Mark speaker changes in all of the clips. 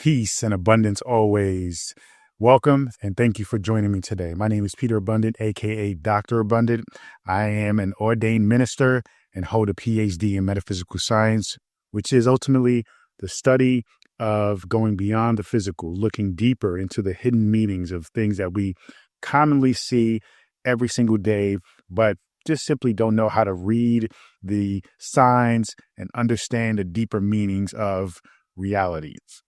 Speaker 1: Peace and abundance always. Welcome and thank you for joining me today. My name is Peter Abundant, aka Dr. Abundant. I am an ordained minister and hold a PhD in metaphysical science, which is ultimately the study of going beyond the physical, looking deeper into the hidden meanings of things that we commonly see every single day, but just simply don't know how to read the signs and understand the deeper meanings of realities,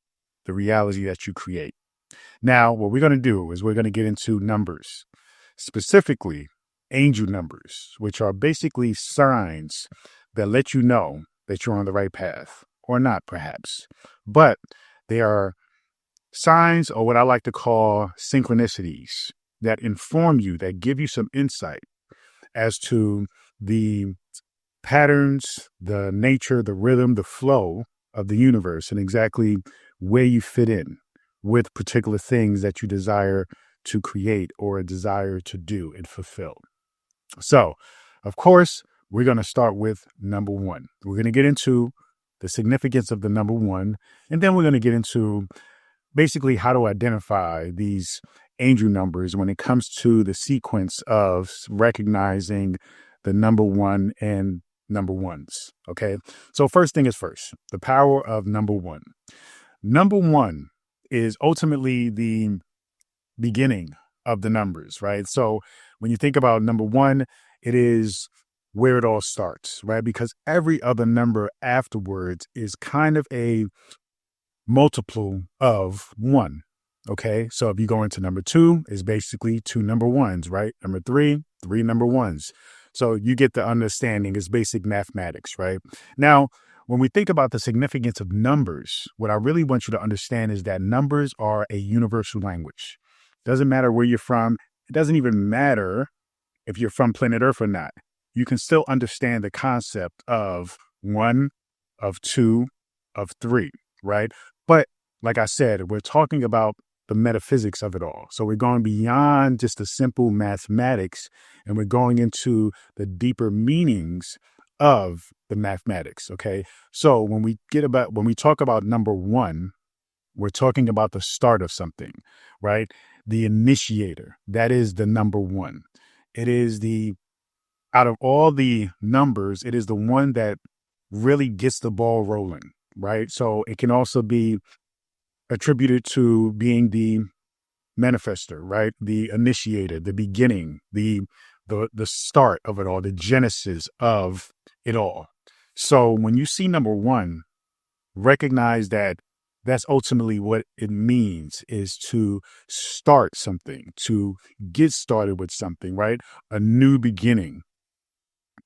Speaker 1: the reality that you create. Now, what we're going to do is we're going to get into numbers, specifically angel numbers, which are basically signs that let you know that you're on the right path or not, perhaps. But they are signs, or what I like to call synchronicities, that inform you, that give you some insight as to the patterns, the nature, the rhythm, the flow of the universe, and exactly where you fit in with particular things that you desire to create or desire to do and fulfill. So, of course, we're going to start with number one. We're going to get into the significance of the number one, and then we're going to get into basically how to identify these angel numbers when it comes to the sequence of recognizing the number one and number ones. Okay. So first thing is first, the power of number one. Number one is ultimately the beginning of the numbers, right? So when you think about number one, it is where it all starts, right? Because every other number afterwards is kind of a multiple of one. Okay. So if you go into number two, it's basically two number ones, right? Number three, three number ones. So you get the understanding. It's basic mathematics, right? Now, when we think about the significance of numbers, what I really want you to understand is that numbers are a universal language. Doesn't matter where you're from. It doesn't even matter if you're from planet Earth or not. You can still understand the concept of one, of two, of three, right? But like I said, we're talking about the metaphysics of it all. So we're going beyond just the simple mathematics, and we're going into the deeper meanings of the mathematics. Okay. So when we talk about number one, we're talking about the start of something, right? The initiator. That is the number one. It is out of all the numbers, it is the one that really gets the ball rolling, right? So it can also be attributed to being the manifester, right? The initiator, the beginning, the start of it all, the genesis of it all. So when you see number one, recognize that that's ultimately what it means, is to start something, to get started with something, right? A new beginning.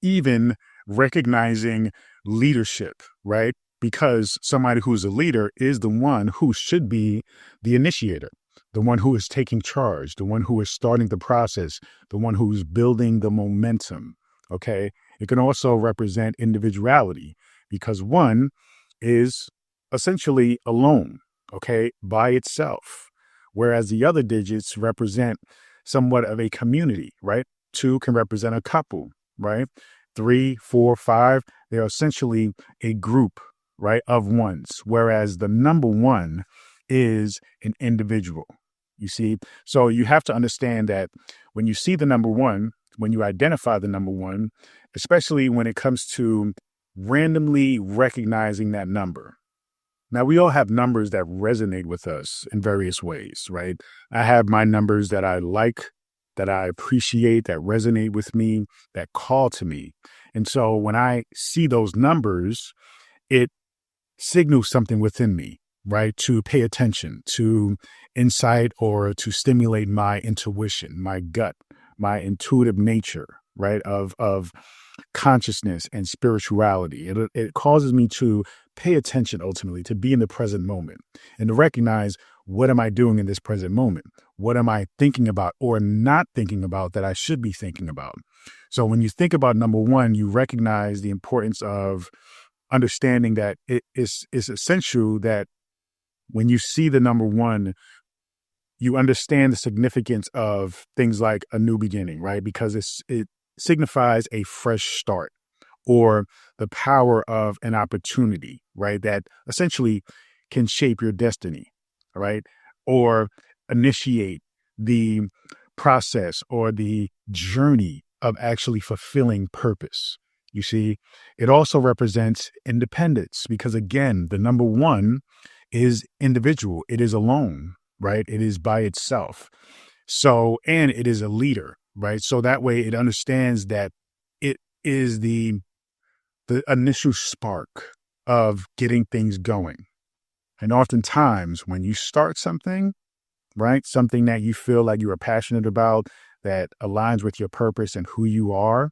Speaker 1: Even recognizing leadership, right? Because somebody who's a leader is the one who should be the initiator, the one who is taking charge, the one who is starting the process, the one who's building the momentum. Okay. It can also represent individuality because one is essentially alone, okay, by itself, whereas the other digits represent somewhat of a community, right? Two can represent a couple, right? 3, 4, 5, they're essentially a group, right, of ones, whereas the number one is an individual. You see, so you have to understand that when you see the number one, when you identify the number one, especially when it comes to randomly recognizing that number. Now, we all have numbers that resonate with us in various ways, right? I have my numbers that I like, that I appreciate, that resonate with me, that call to me. And so when I see those numbers, it signals something within me, right? To pay attention, to insight, or to stimulate my intuition, my gut, my intuitive nature, right? Of consciousness and spirituality. It causes me to pay attention, ultimately, to be in the present moment and to recognize, what am I doing in this present moment? What am I thinking about or not thinking about that I should be thinking about? So when you think about number one, you recognize the importance of understanding that it's essential that when you see the number one, you understand the significance of things like a new beginning, right? Because it signifies a fresh start, or the power of an opportunity, right? That essentially can shape your destiny. right? Or initiate the process or the journey of actually fulfilling purpose. You see, it also represents independence because, again, the number one is individual, it is alone, right? It is by itself. So, and it is a leader, right? So that way it understands that it is the initial spark of getting things going. And oftentimes when you start something, right, something that you feel like you are passionate about, that aligns with your purpose and who you are,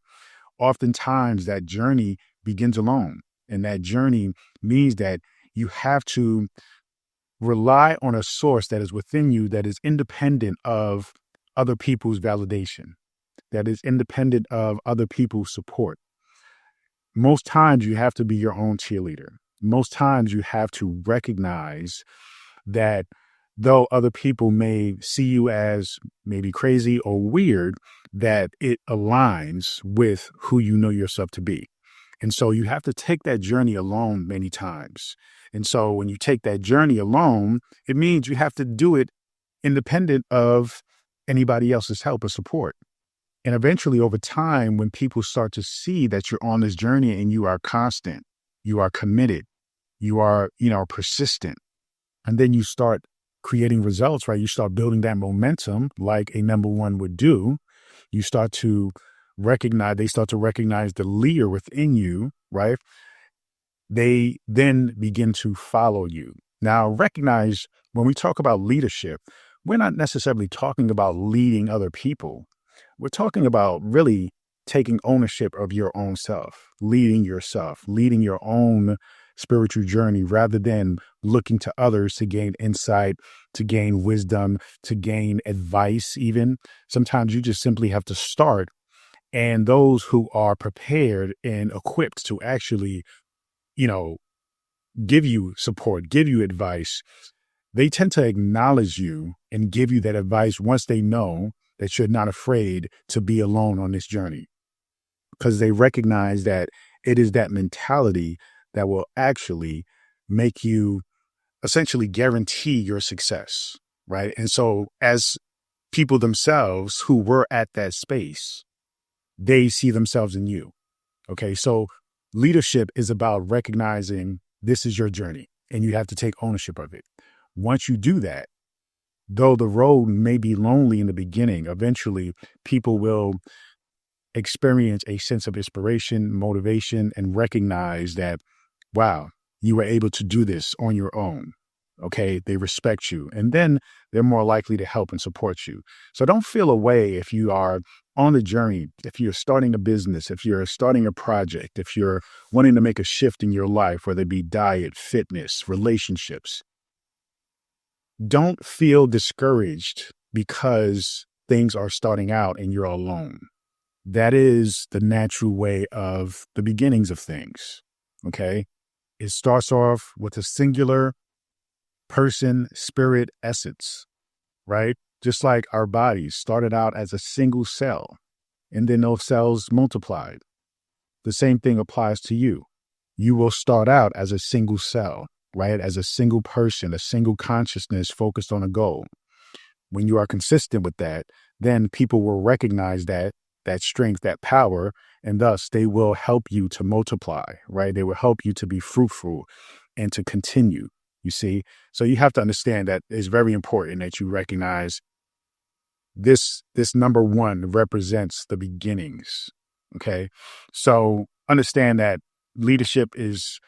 Speaker 1: oftentimes that journey begins alone. And that journey means that you have to rely on a source that is within you that is independent of other people's validation, that is independent of other people's support. Most times you have to be your own cheerleader. Most times you have to recognize that though other people may see you as maybe crazy or weird, that it aligns with who you know yourself to be. And so you have to take that journey alone many times. And so when you take that journey alone, it means you have to do it independent of anybody else's help or support. And eventually over time, when people start to see that you're on this journey and you are constant, you are committed, you are, persistent, and then you start creating results, right? You start building that momentum like a number one would do. You start to they start to recognize the leader within you, right? They then begin to follow you. Now, recognize when we talk about leadership, we're not necessarily talking about leading other people. We're talking about really taking ownership of your own self, leading yourself, leading your own spiritual journey rather than looking to others to gain insight, to gain wisdom, to gain advice, even. Sometimes you just simply have to start. And those who are prepared and equipped to actually, you know, give you support, give you advice, they tend to acknowledge you and give you that advice once they know that you're not afraid to be alone on this journey, because they recognize that it is that mentality that will actually make you essentially guarantee your success, right? And so as people themselves who were at that space, they see themselves in you. Okay. So leadership is about recognizing this is your journey and you have to take ownership of it. Once you do that, though the road may be lonely in the beginning, eventually people will experience a sense of inspiration, motivation, and recognize that, wow, you were able to do this on your own. Okay. They respect you. And then they're more likely to help and support you. So don't feel away if you are on the journey, if you're starting a business, if you're starting a project, if you're wanting to make a shift in your life, whether it be diet, fitness, relationships. Don't feel discouraged because things are starting out and you're alone. That is the natural way of the beginnings of things. Okay. It starts off with a singular person, spirit, essence, right? Just like our bodies started out as a single cell and then those cells multiplied. The same thing applies to you. You will start out as a single cell, right? As a single person, a single consciousness focused on a goal. When you are consistent with that, then people will recognize that strength, that power, and thus they will help you to multiply, right? They will help you to be fruitful and to continue, you see? So you have to understand that it's very important that you recognize this number one represents the beginnings, okay? So understand that leadership is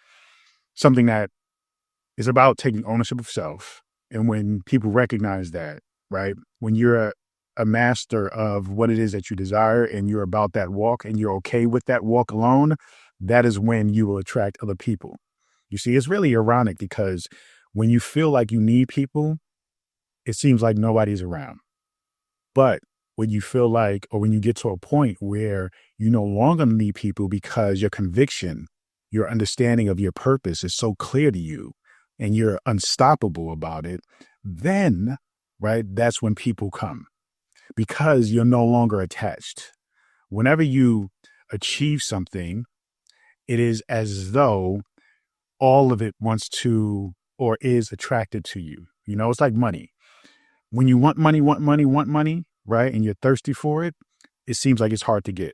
Speaker 1: something that is about taking ownership of self. And when people recognize that, right, when you're a master of what it is that you desire and you're about that walk and you're okay with that walk alone, that is when you will attract other people. You see, it's really ironic because when you feel like you need people, it seems like nobody's around. But when you feel like, or when you get to a point where you no longer need people because your conviction, your understanding of your purpose is so clear to you and you're unstoppable about it, then, right, that's when people come because you're no longer attached. Whenever you achieve something, it is as though all of it wants to or is attracted to you. It's like money. When you want money, want money, want money, right? And you're thirsty for it, it seems like it's hard to get.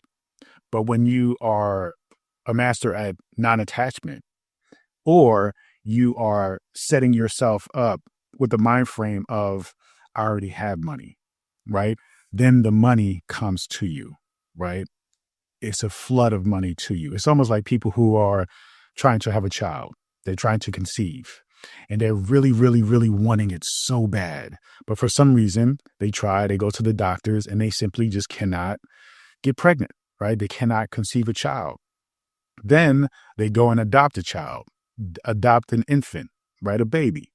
Speaker 1: But when you are a master at non-attachment, or you are setting yourself up with the mind frame of, I already have money, right? Then the money comes to you, right? It's a flood of money to you. It's almost like people who are trying to have a child. They're trying to conceive and they're really, really, really wanting it so bad. But for some reason, they go to the doctors and they simply just cannot get pregnant, right? They cannot conceive a child. Then they go and adopt a child, adopt an infant, right? A baby.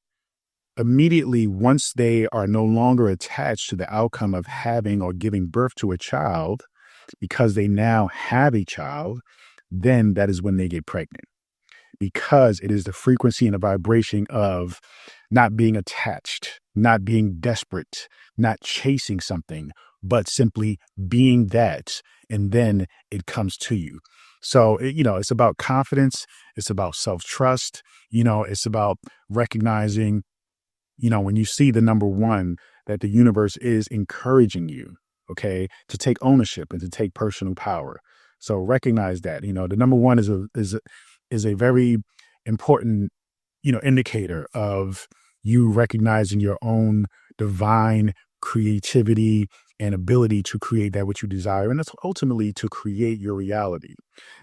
Speaker 1: Immediately, once they are no longer attached to the outcome of having or giving birth to a child, because they now have a child, then that is when they get pregnant. Because it is the frequency and the vibration of not being attached, not being desperate, not chasing something, but simply being that. And then it comes to you. So, it's about confidence. It's about self-trust. It's about recognizing, when you see the number one, that the universe is encouraging you, okay, to take ownership and to take personal power. So recognize that, the number one is a very important, indicator of you recognizing your own divine creativity and ability to create that which you desire. And that's ultimately to create your reality.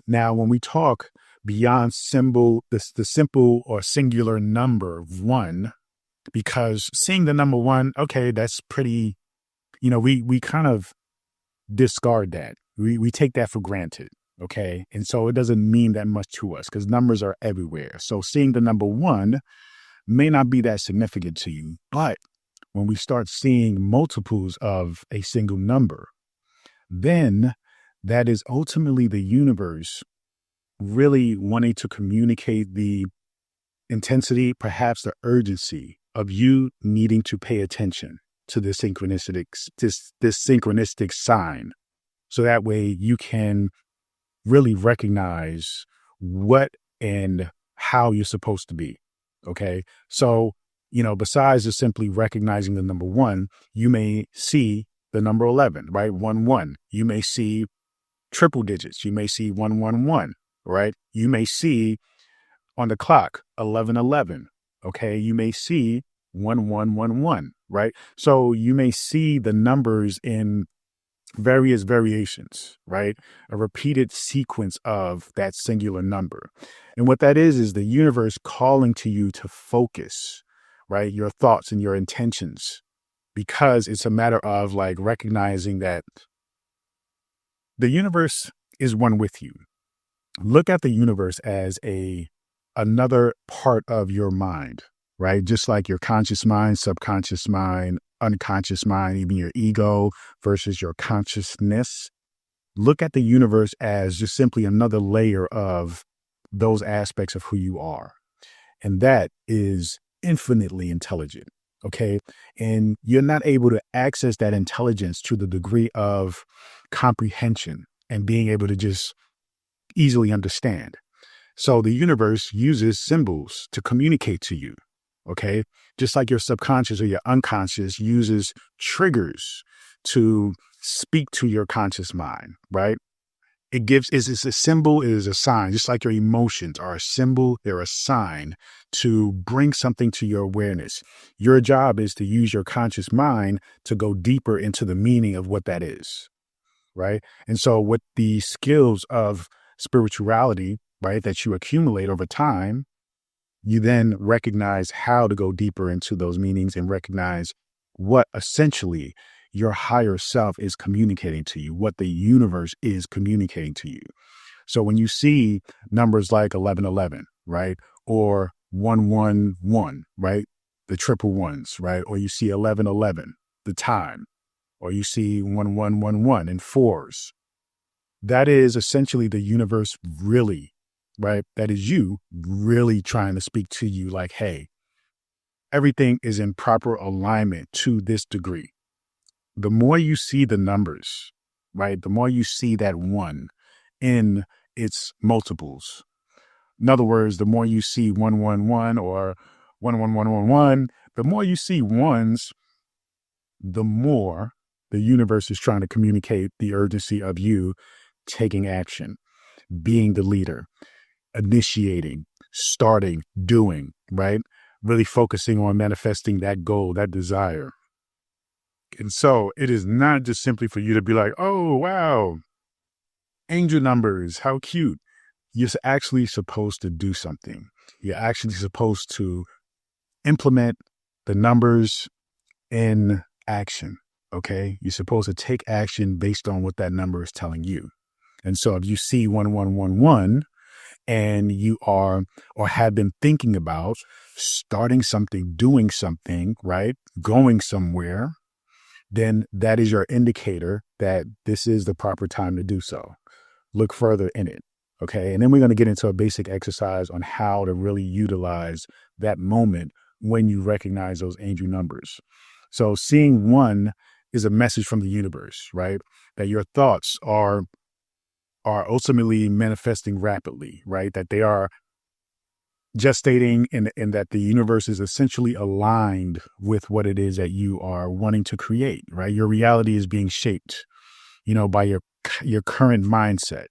Speaker 1: Now, when we talk beyond the simple or singular number one, because seeing the number one, okay, that's pretty, we kind of discard that. We take that for granted. Okay. And so it doesn't mean that much to us because numbers are everywhere. So seeing the number one may not be that significant to you. But when we start seeing multiples of a single number, then that is ultimately the universe really wanting to communicate the intensity, perhaps the urgency of you needing to pay attention to this synchronistic sign. So that way you can really recognize what and how you're supposed to be. Okay. So, besides just simply recognizing the number one, you may see the number 11, right? 1, 1. You may see triple digits. You may see 1, 1, 1, right? You may see on the clock 11, 11. Okay. You may see 1, 1, 1, 1, right? So you may see the numbers in various variations, right? A repeated sequence of that singular number. And what that is the universe calling to you to focus, right? Your thoughts and your intentions, because it's a matter of like recognizing that the universe is one with you. Look at the universe as another part of your mind, right? Just like your conscious mind, subconscious mind, unconscious mind, even your ego versus your consciousness. Look at the universe as just simply another layer of those aspects of who you are. And that is infinitely intelligent. Okay. And you're not able to access that intelligence to the degree of comprehension and being able to just easily understand. So the universe uses symbols to communicate to you. Okay. Just like your subconscious or your unconscious uses triggers to speak to your conscious mind, right? It's a symbol, it is a sign, just like your emotions are a symbol, they're a sign to bring something to your awareness. Your job is to use your conscious mind to go deeper into the meaning of what that is, right? And so with the skills of spirituality, right, that you accumulate over time, you then recognize how to go deeper into those meanings and recognize what essentially your higher self is communicating to you, what the universe is communicating to you. So when you see numbers like 1111, right, or 111, right, the triple ones, right, or you see 1111, the time, or you see 1111 in fours, that is essentially the universe really, right? That is you really trying to speak to you like, hey, everything is in proper alignment to this degree. The more you see the numbers, right? The more you see that one in its multiples. In other words, the more you see 111 or 11111, The more you see ones, the more the universe is trying to communicate the urgency of you taking action, being the leader, initiating, starting, doing, right? Really focusing on manifesting that goal, that desire. And so it is not just simply for you to be like, oh, wow, angel numbers, how cute. You're actually supposed to do something. You're actually supposed to implement the numbers in action. Okay. You're supposed to take action based on what that number is telling you. And so if you see 1111 and you are or have been thinking about starting something, doing something, right? Going somewhere, then that is your indicator that this is the proper time to do so. Look further in it. Okay. And then we're going to get into a basic exercise on how to really utilize that moment when you recognize those angel numbers. So seeing one is a message from the universe, right? That your thoughts are ultimately manifesting rapidly, right? That they are gestating and that the universe is essentially aligned with what it is that you are wanting to create, right? Your reality is being shaped, by your current mindset.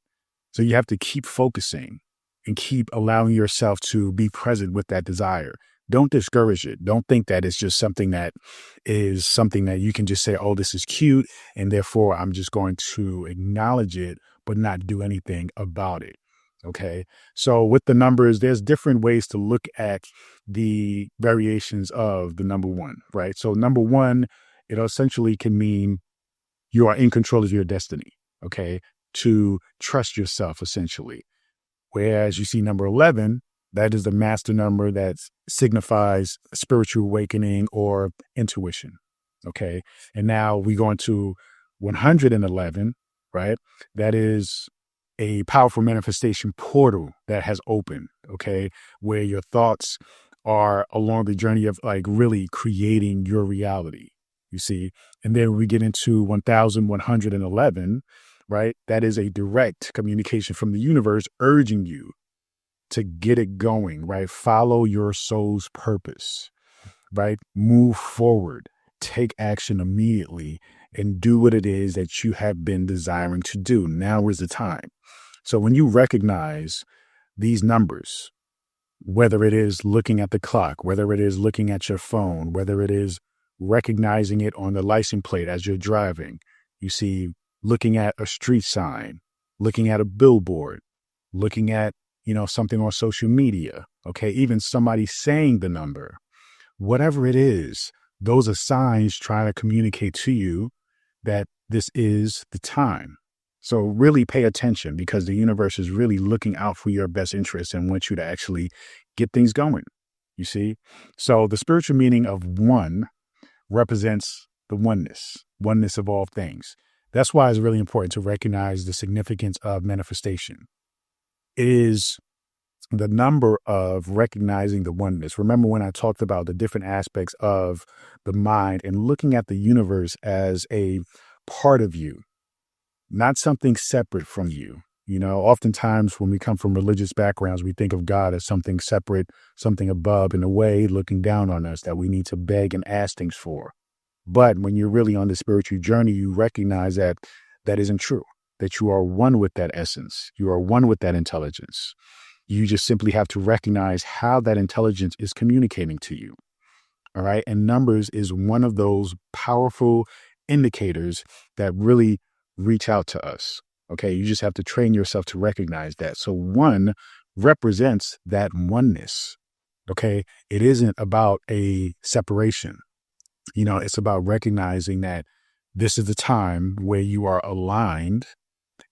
Speaker 1: So you have to keep focusing and keep allowing yourself to be present with that desire. Don't discourage it. Don't think that it's just something that you can just say, oh, this is cute, and therefore I'm just going to acknowledge it, but not do anything about it. Okay. So with the numbers, there's different ways to look at the variations of the number one, right? So number one, it essentially can mean you are in control of your destiny. Okay. To trust yourself, essentially. Whereas you see number 11, that is the master number that signifies spiritual awakening or intuition. Okay. And now we go into 111, right? That is a powerful manifestation portal that has opened. Okay. Where your thoughts are along the journey of like really creating your reality, you see. And then we get into 1111, right? That is a direct communication from the universe urging you to get it going, right? Follow your soul's purpose, right? Move forward, take action immediately, and do what it is that you have been desiring to do. Now is the time. So when you recognize these numbers, whether it is looking at the clock, whether it is looking at your phone, whether it is recognizing it on the license plate as you're driving, you see, looking at a street sign, looking at a billboard, looking at, something on social media, okay, even somebody saying the number, whatever it is, those are signs trying to communicate to you that this is the time. So really pay attention because the universe is really looking out for your best interest and wants you to actually get things going, you see? So the spiritual meaning of one represents the oneness of all things. That's why it's really important to recognize the significance of manifestation. It is the number of recognizing the oneness. Remember when I talked about the different aspects of the mind and looking at the universe as a part of you, not something separate from you. Oftentimes when we come from religious backgrounds, we think of God as something separate, something above, in a way, looking down on us that we need to beg and ask things for. But when you're really on the spiritual journey, you recognize that that isn't true, that you are one with that essence. You are one with that intelligence. You just simply have to recognize how that intelligence is communicating to you. All right. And numbers is one of those powerful indicators that really reach out to us. Okay. You just have to train yourself to recognize that. So one represents that oneness. Okay. It isn't about a separation. It's about recognizing that this is the time where you are aligned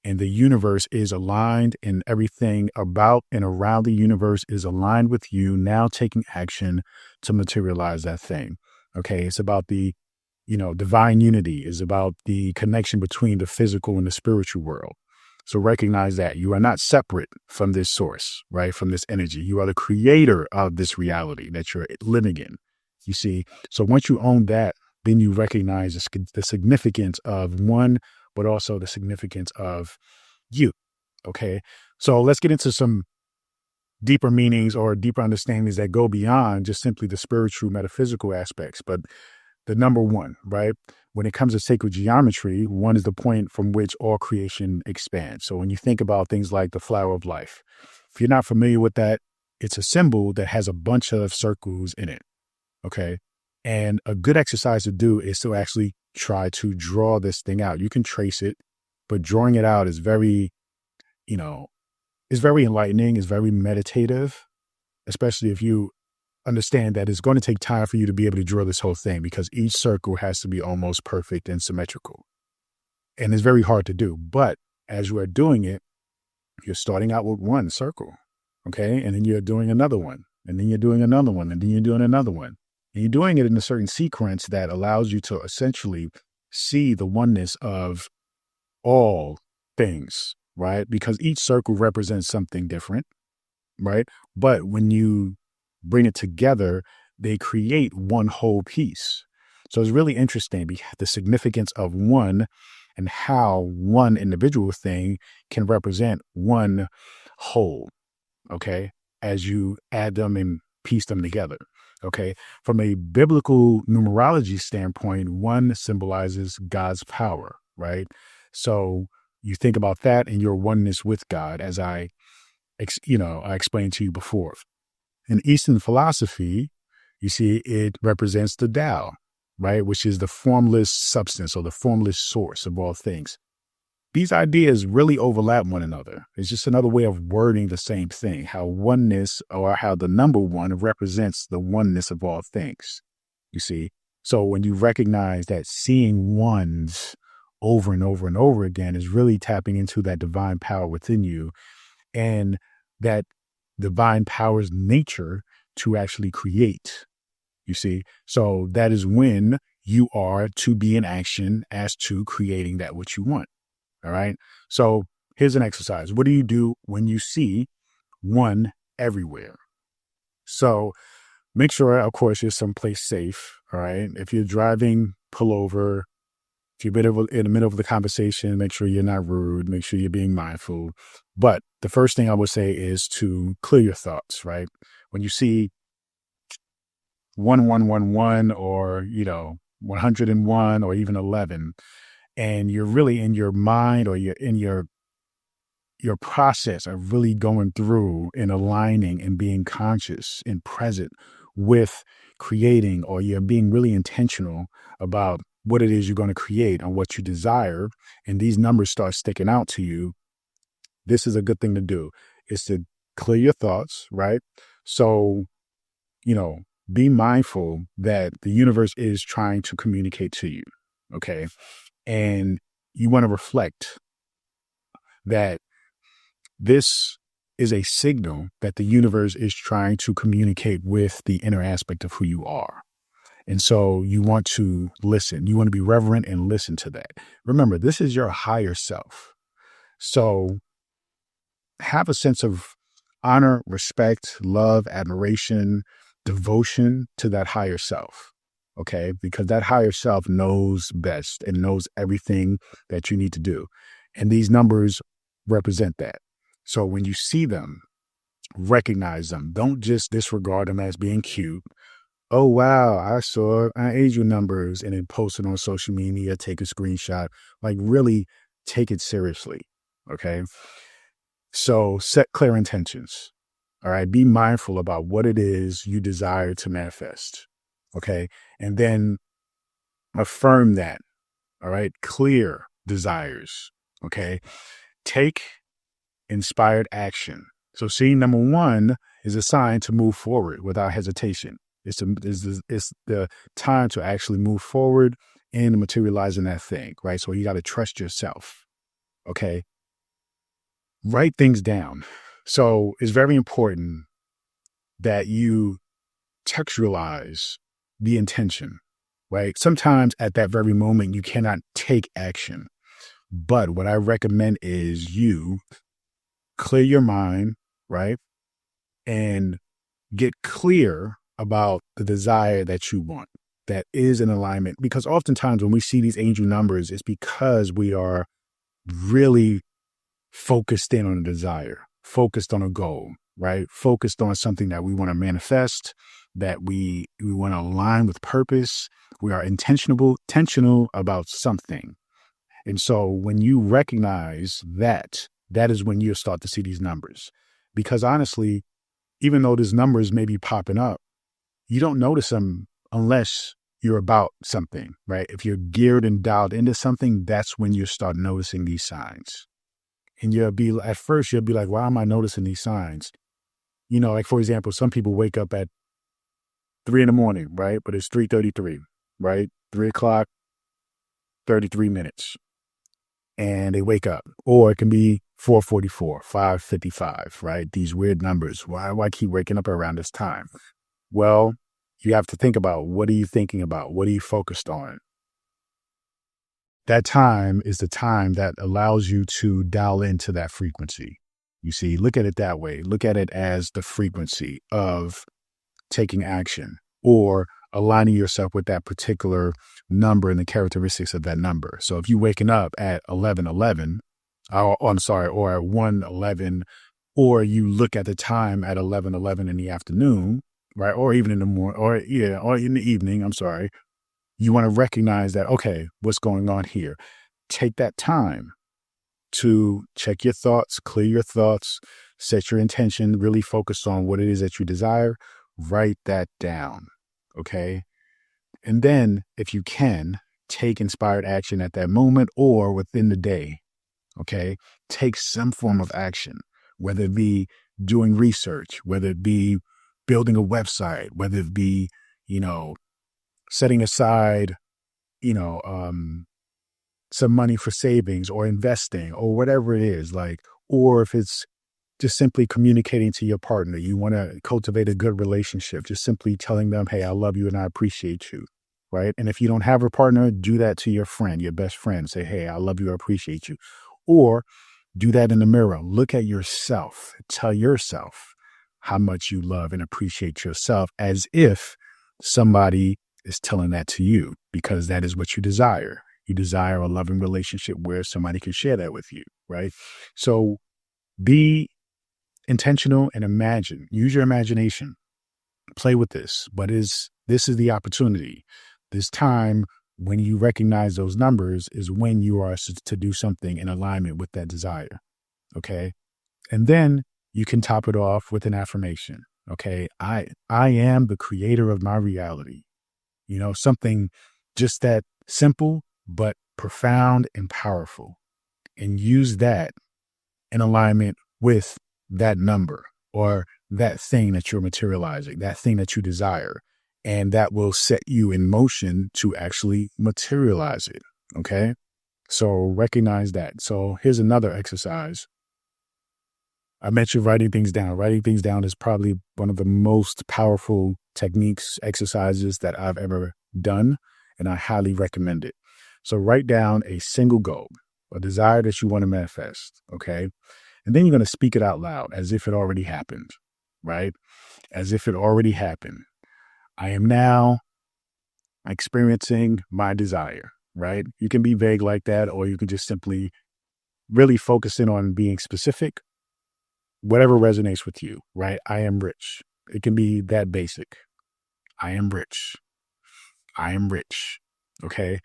Speaker 1: and the universe is aligned and everything about and around the universe is aligned with you now taking action to materialize that thing. Okay. It's about the, divine unity, is about the connection between the physical and the spiritual world. So recognize that you are not separate from this source, right? From this energy. You are the creator of this reality that you're living in. You see, so once you own that, then you recognize the significance of one, but also the significance of you. Okay. So let's get into some deeper meanings or deeper understandings that go beyond just simply the spiritual, metaphysical aspects. But the number one, right? When it comes to sacred geometry, one is the point from which all creation expands. So when you think about things like the flower of life, if you're not familiar with that, it's a symbol that has a bunch of circles in it. Okay. And a good exercise to do is to actually try to draw this thing out. You can trace it, but drawing it out is very, it's very enlightening, it's very meditative, especially if you understand that it's going to take time for you to be able to draw this whole thing, because each circle has to be almost perfect and symmetrical. And it's very hard to do. But as you are doing it, you're starting out with one circle. Okay. And then you're doing another one. And then you're doing another one. And then you're doing another one. And you're doing it in a certain sequence that allows you to essentially see the oneness of all things, right? Because each circle represents something different, right? But when you bring it together, they create one whole piece. So it's really interesting, the significance of one and how one individual thing can represent one whole, okay, as you add them and piece them together, okay? From a biblical numerology standpoint, one symbolizes God's power, right? So you think about that and your oneness with God, as I explained to you before. In Eastern philosophy, you see it represents the Tao, right? Which is the formless substance or the formless source of all things. These ideas really overlap one another. It's just another way of wording the same thing, how oneness, or how the number one represents the oneness of all things, you see? So when you recognize that seeing ones over and over and over again is really tapping into that divine power within you, and that divine power's nature to actually create, you see? So that is when you are to be in action as to creating that which you want. All right. So here's an exercise. What do you do when you see one everywhere? So make sure, of course, you're someplace safe. All right. If you're driving, pull over. If you're in the middle of the conversation, make sure you're not rude. Make sure you're being mindful. But the first thing I would say is to clear your thoughts, right? When you see 1111 or, 101 or even 11, and you're really in your mind, or you're in your process of really going through and aligning and being conscious and present with creating, or you're being really intentional about what it is you're going to create and what you desire, and these numbers start sticking out to you, this is a good thing to do, is to clear your thoughts, right? So, be mindful that the universe is trying to communicate to you, okay? And you want to reflect that this is a signal that the universe is trying to communicate with the inner aspect of who you are. And so you want to listen. You want to be reverent and listen to that. Remember, this is your higher self. So have a sense of honor, respect, love, admiration, devotion to that higher self. Okay, because that higher self knows best and knows everything that you need to do. And these numbers represent that. So when you see them, recognize them. Don't just disregard them as being cute. Oh, wow, I saw angel numbers and then post it on social media, take a screenshot. Like, really take it seriously. Okay. So set clear intentions. All right. Be mindful about what it is you desire to manifest. Okay. And then affirm that. All right. Clear desires. Okay. Take inspired action. So seeing number one is a sign to move forward without hesitation. It's the time to actually move forward in materializing that thing, right? So you got to trust yourself. Okay. Write things down. So it's very important that you textualize the intention, right? Sometimes at that very moment, you cannot take action. But what I recommend is you clear your mind, right? And get clear about the desire that you want that is in alignment. Because oftentimes when we see these angel numbers, it's because we are really focused in on a desire, focused on a goal. right? Focused on something that we want to manifest, that we want to align with purpose. We are intentional about something. And so when you recognize that, that is when you start to see these numbers. Because honestly, even though these numbers may be popping up, you don't notice them unless you're about something, right? If you're geared and dialed into something, that's when you start noticing these signs. And at first you'll be like, why am I noticing these signs? Like for example, some people wake up at 3 a.m, right? But it's 3:33, right? 3 o'clock, 33 minutes. And they wake up. Or it can be 4:44, 5:55, right? These weird numbers. Why keep waking up around this time? Well, you have to think about, what are you thinking about? What are you focused on? That time is the time that allows you to dial into that frequency. You see, look at it that way. Look at it as the frequency of taking action or aligning yourself with that particular number and the characteristics of that number. So if you're waking up at 11:11, or at 1:11, or you look at the time at 11:11 in the afternoon, right? Or even in the morning, or in the evening, I'm sorry. You want to recognize that, okay, what's going on here? Take that time to check your thoughts, clear your thoughts, set your intention, really focus on what it is that you desire. Write that down. Okay. And then if you can, take inspired action at that moment or within the day. Okay. Take some form of action, whether it be doing research, whether it be building a website, whether it be, setting aside, some money for savings or investing or whatever it is, or if it's just simply communicating to your partner, you want to cultivate a good relationship, just simply telling them, hey, I love you and I appreciate you. Right. And if you don't have a partner, do that to your friend, your best friend. Say, hey, I love you, I appreciate you. Or do that in the mirror. Look at yourself. Tell yourself how much you love and appreciate yourself, as if somebody is telling that to you, because that is what you desire. You desire a loving relationship where somebody can share that with you, right? So be intentional and imagine. Use your imagination. Play with this. This is the opportunity. This time when you recognize those numbers is when you are to do something in alignment with that desire. Okay. And then you can top it off with an affirmation. Okay. I am the creator of my reality. Something just that simple, but profound and powerful. And use that in alignment with that number or that thing that you're materializing, that thing that you desire. And that will set you in motion to actually materialize it. Okay. So recognize that. So here's another exercise. I mentioned writing things down. Writing things down is probably one of the most powerful techniques, exercises that I've ever done, and I highly recommend it. So write down a single goal, a desire that you want to manifest, okay? And then you're going to speak it out loud as if it already happened, right? As if it already happened. I am now experiencing my desire, right? You can be vague like that, or you can just simply really focus in on being specific. Whatever resonates with you, right? I am rich. It can be that basic. I am rich. I am rich. Okay.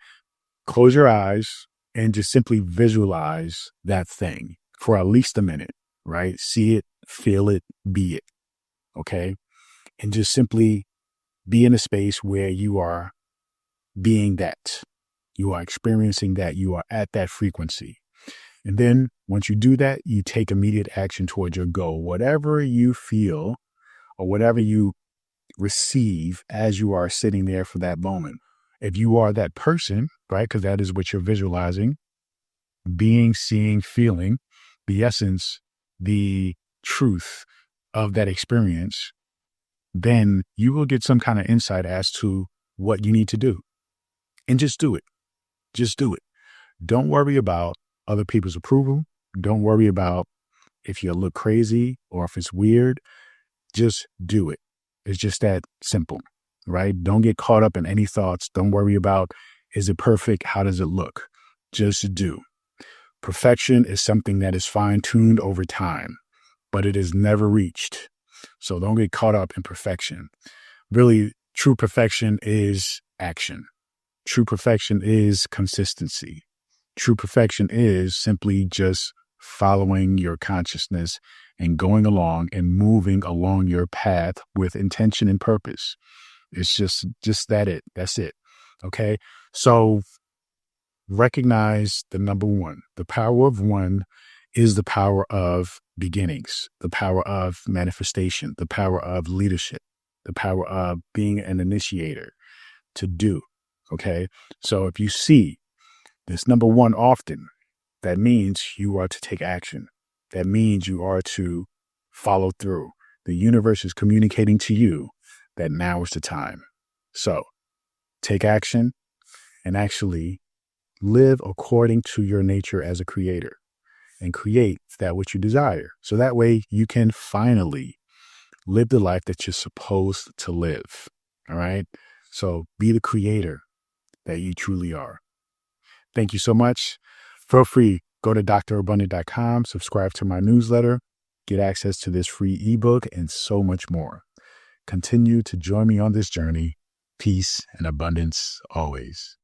Speaker 1: Close your eyes and just simply visualize that thing for at least a minute, right? See it, feel it, be it. Okay. And just simply be in a space where you are being that. You are experiencing that. You are at that frequency. And then once you do that, you take immediate action towards your goal, whatever you feel or whatever you receive as you are sitting there for that moment. If you are that person, right, because that is what you're visualizing, being, seeing, feeling, the essence, the truth of that experience, then you will get some kind of insight as to what you need to do. And just do it. Just do it. Don't worry about other people's approval. Don't worry about if you look crazy or if it's weird. Just do it. It's just that simple, right? Don't get caught up in any thoughts. Don't worry about, is it perfect? How does it look? Just do. Perfection is something that is fine-tuned over time. but it is never reached. So don't get caught up in perfection. Really, true perfection is action. True perfection is consistency. True perfection is simply just following your consciousness and going along and moving along your path with intention and purpose. It's just that. That's it. Okay. So recognize the number one. The power of one is the power of beginnings, the power of manifestation, the power of leadership, the power of being an initiator, to do. Okay. So if you see this number one often, that means you are to take action. That means you are to follow through. The universe is communicating to you that now is the time. So take action and actually live according to your nature as a creator and create that which you desire. So that way you can finally live the life that you're supposed to live. All right. So be the creator that you truly are. Thank you so much. Feel free, go to drabundant.com, subscribe to my newsletter, get access to this free ebook and so much more. Continue to join me on this journey. Peace and abundance always.